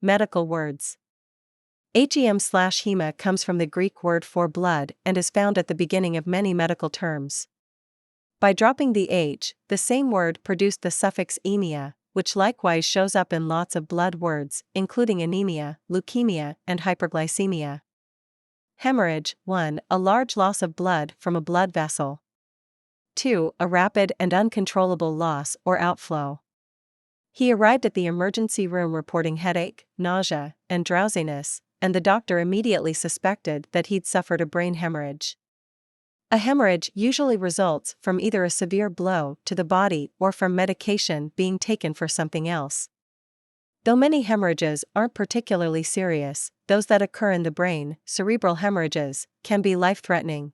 Medical words. HEM/hema comes from the Greek word for blood and is found at the beginning of many medical terms. By dropping the H, the same word produced the suffix emia, which likewise shows up in lots of blood words, including anemia, leukemia, and hyperglycemia. Hemorrhage: 1. A large loss of blood from a blood vessel. 2. A rapid and uncontrollable loss or outflow. He arrived at the emergency room reporting headache, nausea, and drowsiness, and the doctor immediately suspected that he'd suffered a brain hemorrhage. A hemorrhage usually results from either a severe blow to the body or from medication being taken for something else. Though many hemorrhages aren't particularly serious, those that occur in the brain, cerebral hemorrhages, can be life-threatening.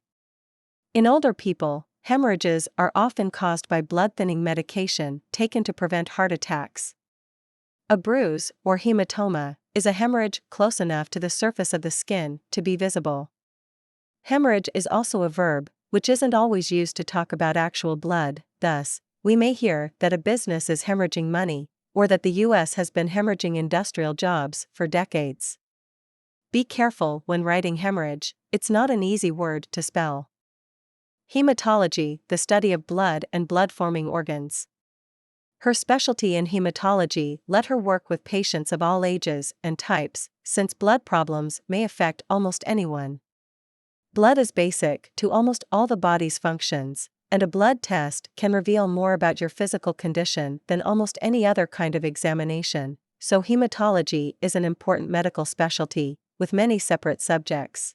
In older people, hemorrhages are often caused by blood-thinning medication taken to prevent heart attacks. A bruise, or hematoma, is a hemorrhage close enough to the surface of the skin to be visible. Hemorrhage is also a verb, which isn't always used to talk about actual blood. Thus, we may hear that a business is hemorrhaging money, or that the U.S. has been hemorrhaging industrial jobs for decades. Be careful when writing hemorrhage, it's not an easy word to spell. Hematology, the study of blood and blood-forming organs. Her specialty in hematology let her work with patients of all ages and types, since blood problems may affect almost anyone. Blood is basic to almost all the body's functions, and a blood test can reveal more about your physical condition than almost any other kind of examination, so hematology is an important medical specialty, with many separate subjects.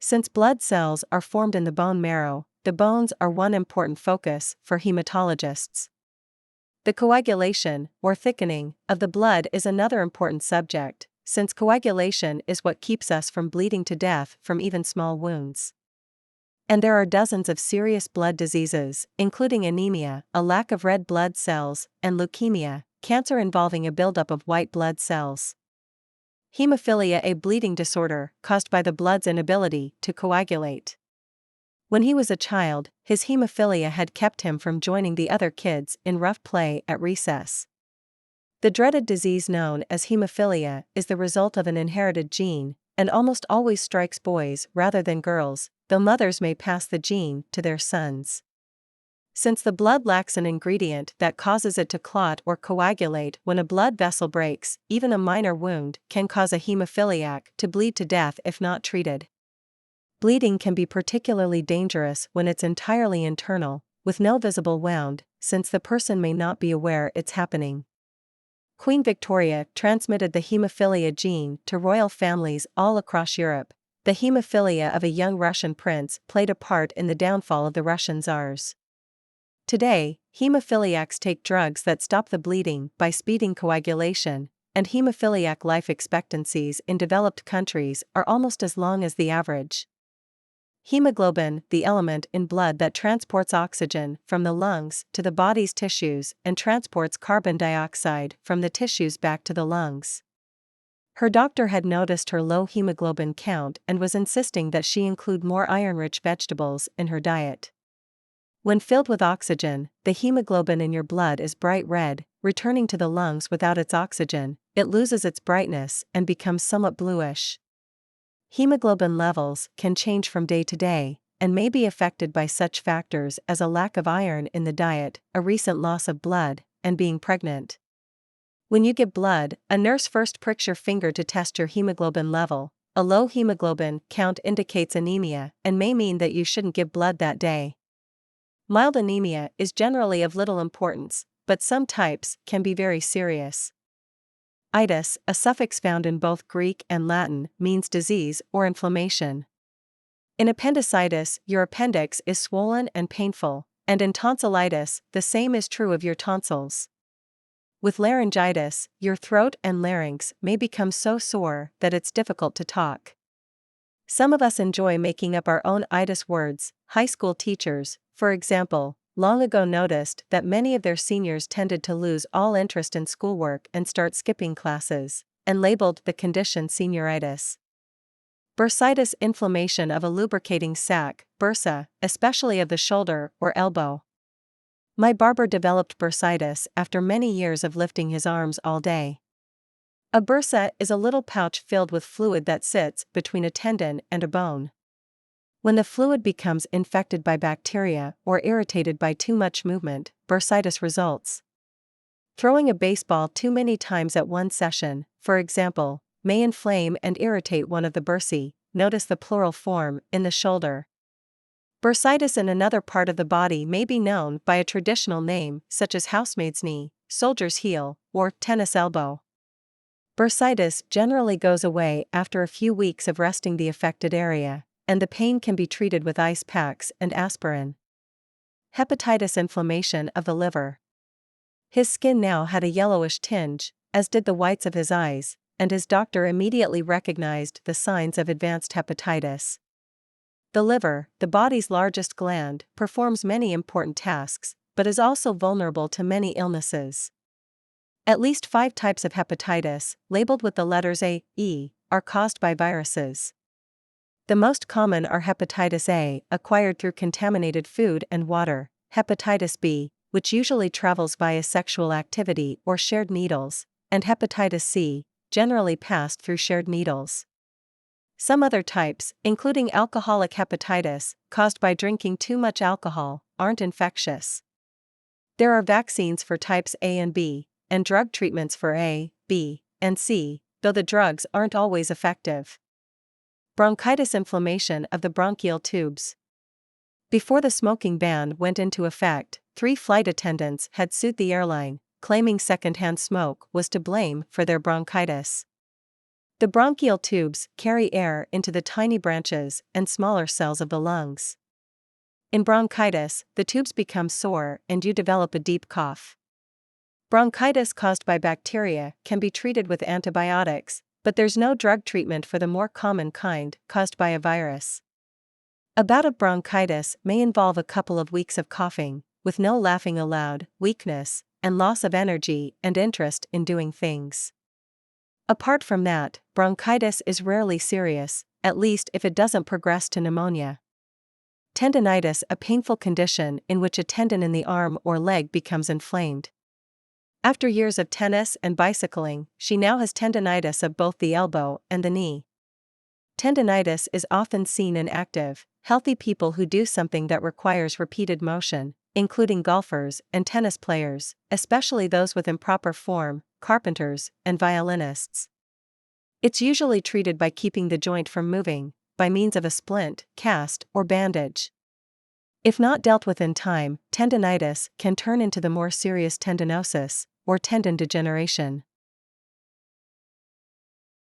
Since blood cells are formed in the bone marrow, the bones are one important focus for hematologists. The coagulation, or thickening, of the blood is another important subject, since coagulation is what keeps us from bleeding to death from even small wounds. And there are dozens of serious blood diseases, including anemia, a lack of red blood cells, and leukemia, cancer involving a buildup of white blood cells. Hemophilia, a bleeding disorder caused by the blood's inability to coagulate. When he was a child, his hemophilia had kept him from joining the other kids in rough play at recess. The dreaded disease known as hemophilia is the result of an inherited gene, and almost always strikes boys rather than girls, though mothers may pass the gene to their sons. Since the blood lacks an ingredient that causes it to clot or coagulate when a blood vessel breaks, even a minor wound can cause a hemophiliac to bleed to death if not treated. Bleeding can be particularly dangerous when it's entirely internal, with no visible wound, since the person may not be aware it's happening. Queen Victoria transmitted the hemophilia gene to royal families all across Europe. The hemophilia of a young Russian prince played a part in the downfall of the Russian Tsars. Today, hemophiliacs take drugs that stop the bleeding by speeding coagulation, and hemophiliac life expectancies in developed countries are almost as long as the average. Hemoglobin, the element in blood that transports oxygen from the lungs to the body's tissues and transports carbon dioxide from the tissues back to the lungs. Her doctor had noticed her low hemoglobin count and was insisting that she include more iron-rich vegetables in her diet. When filled with oxygen, the hemoglobin in your blood is bright red. Returning to the lungs without its oxygen, it loses its brightness and becomes somewhat bluish. Hemoglobin levels can change from day to day, and may be affected by such factors as a lack of iron in the diet, a recent loss of blood, and being pregnant. When you give blood, a nurse first pricks your finger to test your hemoglobin level. A low hemoglobin count indicates anemia and may mean that you shouldn't give blood that day. Mild anemia is generally of little importance, but some types can be very serious. Itis, a suffix found in both Greek and Latin, means disease or inflammation. In appendicitis, your appendix is swollen and painful, and in tonsillitis, the same is true of your tonsils. With laryngitis, your throat and larynx may become so sore that it's difficult to talk. Some of us enjoy making up our own itis words. High school teachers, for example, long ago noticed that many of their seniors tended to lose all interest in schoolwork and start skipping classes, and labeled the condition senioritis. Bursitis, inflammation of a lubricating sac, bursa, especially of the shoulder or elbow. My barber developed bursitis after many years of lifting his arms all day. A bursa is a little pouch filled with fluid that sits between a tendon and a bone. When the fluid becomes infected by bacteria or irritated by too much movement, bursitis results. Throwing a baseball too many times at one session, for example, may inflame and irritate one of the bursae. Notice the plural form, in the shoulder. Bursitis in another part of the body may be known by a traditional name such as housemaid's knee, soldier's heel, or tennis elbow. Bursitis generally goes away after a few weeks of resting the affected area, and the pain can be treated with ice packs and aspirin. Hepatitis inflammation of the liver. His skin now had a yellowish tinge, as did the whites of his eyes, and his doctor immediately recognized the signs of advanced hepatitis. The liver, the body's largest gland, performs many important tasks, but is also vulnerable to many illnesses. At least 5 types of hepatitis, labeled with the letters A, E, are caused by viruses. The most common are hepatitis A, acquired through contaminated food and water, hepatitis B, which usually travels via sexual activity or shared needles, and hepatitis C, generally passed through shared needles. Some other types, including alcoholic hepatitis, caused by drinking too much alcohol, aren't infectious. There are vaccines for types A and B, and drug treatments for A, B, and C, though the drugs aren't always effective. Bronchitis, inflammation of the bronchial tubes. Before the smoking ban went into effect, 3 flight attendants had sued the airline, claiming secondhand smoke was to blame for their bronchitis. The bronchial tubes carry air into the tiny branches and smaller cells of the lungs. In bronchitis, the tubes become sore and you develop a deep cough. Bronchitis caused by bacteria can be treated with antibiotics, but there's no drug treatment for the more common kind, caused by a virus. A bout of bronchitis may involve a couple of weeks of coughing, with no laughing aloud, weakness, and loss of energy and interest in doing things. Apart from that, bronchitis is rarely serious, at least if it doesn't progress to pneumonia. Tendinitis, a painful condition in which a tendon in the arm or leg becomes inflamed. After years of tennis and bicycling, she now has tendinitis of both the elbow and the knee. Tendinitis is often seen in active, healthy people who do something that requires repeated motion, including golfers and tennis players, especially those with improper form, carpenters, and violinists. It's usually treated by keeping the joint from moving, by means of a splint, cast, or bandage. If not dealt with in time, tendinitis can turn into the more serious tendinosis, or tendon degeneration.